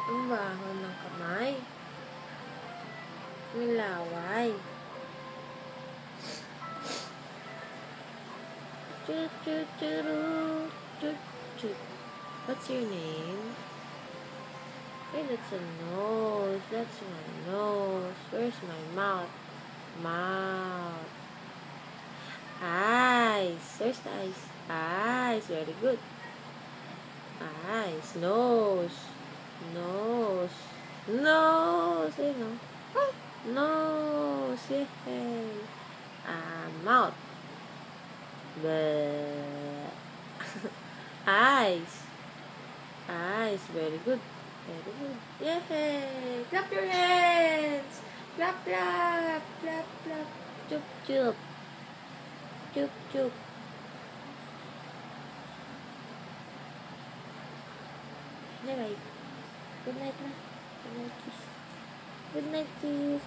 Ang baho ng kamay. May laway. Chut chut chut chut chut. What's your name? Hey, that's a nose. That's my nose. Where's my mouth? Mouth. Eyes. Where's the eyes? Eyes. Very good. Eyes. Nose. Nose. Nose. You know. Nose. Yay. Mouth. Bleh. Eyes. Eyes. Very good. Very good. Yay! Clap your hands! Clap, clap! Clap, clap! Chup, chup! Chup, chup! Bye-bye. Good night na. Good night, kiss. Good night, kiss.